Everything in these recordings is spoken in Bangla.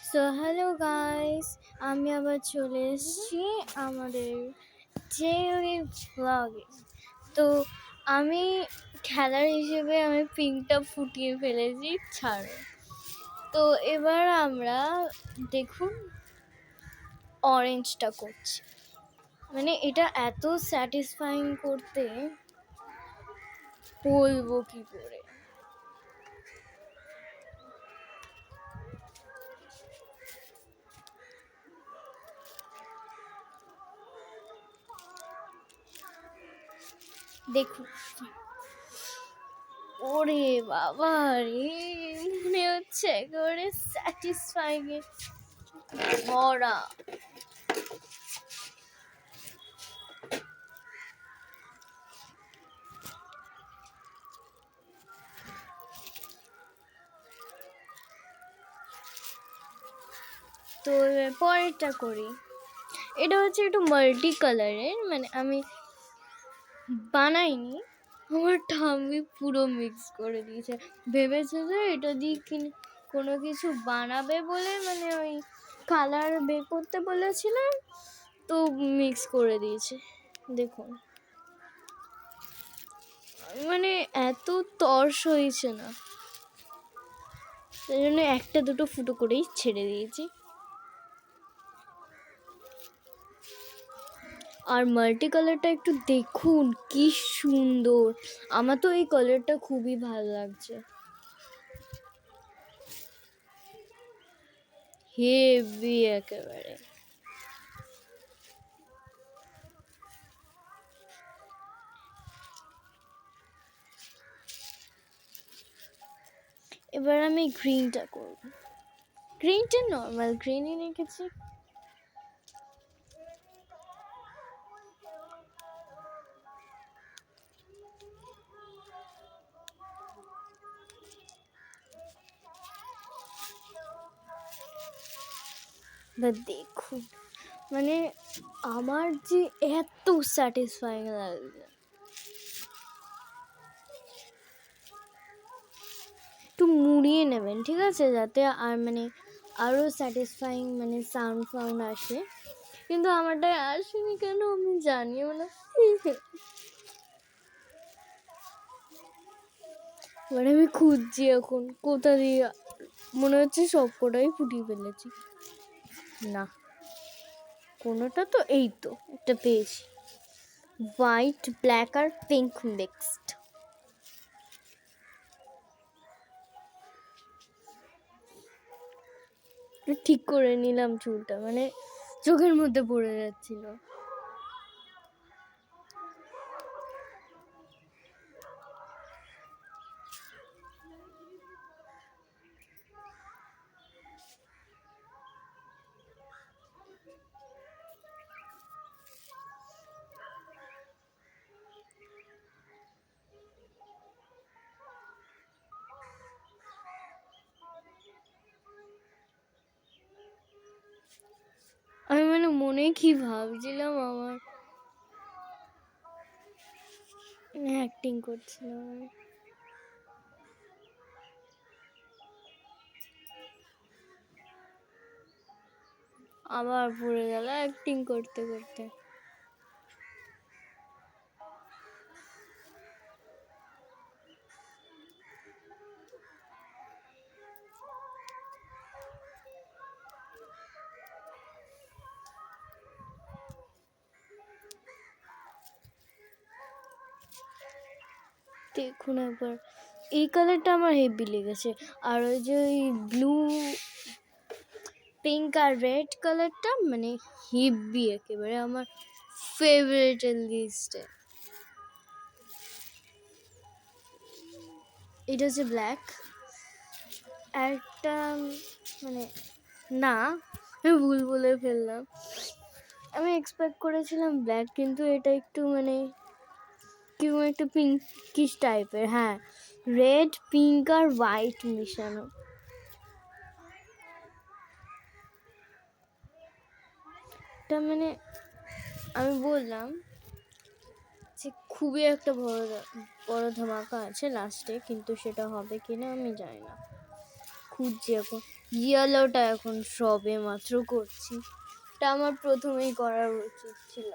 সো হ্যালো গাইস, আমি আবার চলে এসেছি আমাদের ডেইলি ব্লগে। তো আমি খেলার হিসেবে আমি পিঙ্কটা ফুটিয়ে ফেলেছি ছাড়ো। তো এবার আমরা দেখুন অরেঞ্জটা করছি, মানে এটা এত স্যাটিসফাইং করতে বলবো কি করে। দেখুন, ওরে বাবা রে, মনে হচ্ছে একেবারে স্যাটিসফাইং এ ভরা। তো এবার পরেরটা করি। এটা হচ্ছে একটু মাল্টি কালারের, মানে আমি বানাইনি, আমার ঠাম্মি পুরো মিক্স করে দিয়েছে। ভেবেছে যে এটা দিয়ে কোনো কিছু বানাবে বলে, মানে ওই কালার বের করতে বলেছিলাম, তো মিক্স করে দিয়েছে। দেখুন, মানে এত তর্স হয়েছে না, সেই জন্য একটা দুটো ফুটো করেই ছেড়ে দিয়েছি। আর মাল্টি কালারটা একটু দেখুন কি সুন্দর, আমার তো এই কালারটা খুবই ভালো লাগছে, হেভি একেবারে। এবার আমি গ্রিনটা করব। গ্রিনটা নর্মাল গ্রিনই রেখেছি। দেখুন, মানে আমার যে এত স্যাটিসফাইং লাগছে। একটু মুড়িয়ে নেবেন, ঠিক আছে, যাতে আর মানে আরও স্যাটিসফাইং মানে সাউন্ড আসে। কিন্তু আমারটাই আসেনি কেন আমি জানিও না। মানে আমি খুঁজছি এখন কোথা দিয়ে, মনে হচ্ছে সব কটাই ফুটিয়ে ফেলেছি। না, কোনোটা তো এই তো একটা পেয়েছি, হোয়াইট ব্ল্যাক আর পিঙ্ক মিক্সড। ঠিক করে নিলাম চুলটা, মানে চোখের মধ্যে পড়ে যাচ্ছিল। আমি মানে মনে কি ভাবছিলাম, আমার অ্যাক্টিং করছিলাম। আবার পড়ে গেল অ্যাক্টিং করতে করতে। দেখুন একবার, এই কালারটা আমার হেভি লেগেছে। আর ওই যে ওই ব্লু পিঙ্ক আর রেড কালারটা মানে হেভি একেবারে আমার ফেভারিটের লিস্টে। এটা হচ্ছে ব্ল্যাক, একটা মানে না, আমি ভুল বলে ফেললাম। আমি এক্সপেক্ট করেছিলাম ব্ল্যাক, কিন্তু এটা একটু মানে কেউ একটা পিঙ্কিশ টাইপের। হ্যাঁ, রেড পিঙ্ক আর হোয়াইট মিশানো। এটা মানে আমি বললাম যে খুবই একটা বড় ধামাকা আছে লাস্টে, কিন্তু সেটা হবে কিনা আমি জানি না, খুঁজছি এখন। ইয়েলোটা এখন সবে মাত্র করছি, এটা আমার প্রথমেই করা উচিত ছিল।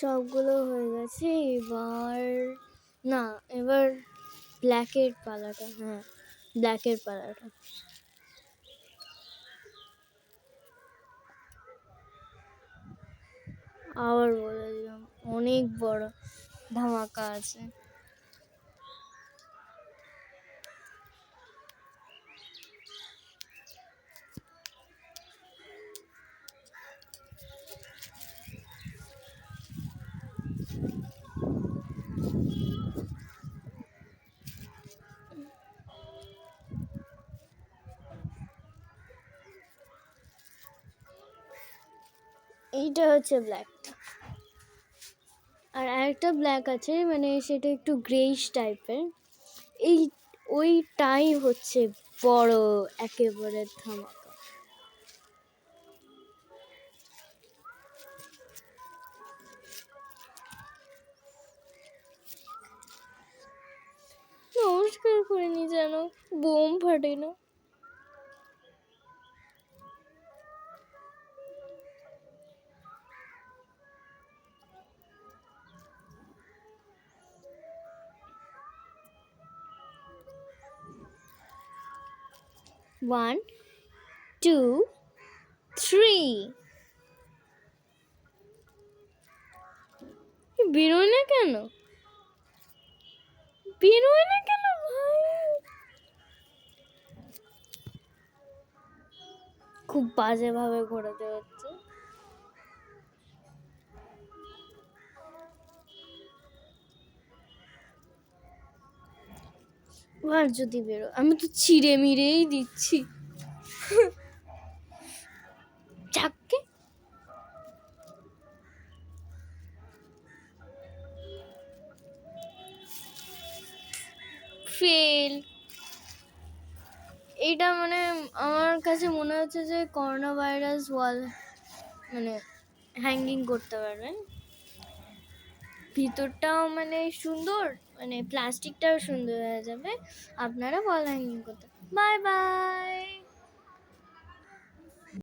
সবগুলো হয়ে গেছে, এবার না, এবার ব্ল্যাকের পালাটা, হ্যাঁ ব্ল্যাকের পালাটা। আবার বলে দিলাম অনেক বড় ধামাকা আছে। এইটা হচ্ছে ব্ল্যাকটা, আর আরেকটা ব্ল্যাক আছে, মানে সেটা একটু গ্রেইশ টাইপের। এই ওইটাই হচ্ছে বড় একেবারে ধামাকা। নমস্কার করে নি যেন বোম ফাটে না। One, two, three. বেরোয় না কেন, বেরোয় না কেন ভাই? খুব বাজেভাবে ঘোরাতে হচ্ছে। আর যদি বেরো, আমি তো ছিঁড়ে মিড়েই দিচ্ছি। চাককে ফেল। এটা মানে আমার কাছে মনে হচ্ছে যে করোনা ভাইরাস ওয়াল মানে হ্যাঙ্গিং করতে পারবেন। ভিতরটাও মানে সুন্দর, মানে প্লাস্টিকটাও সুন্দর হয়ে যাবে। আপনারা ওয়াল হ্যাঙ্গিং করতে। Bye bye.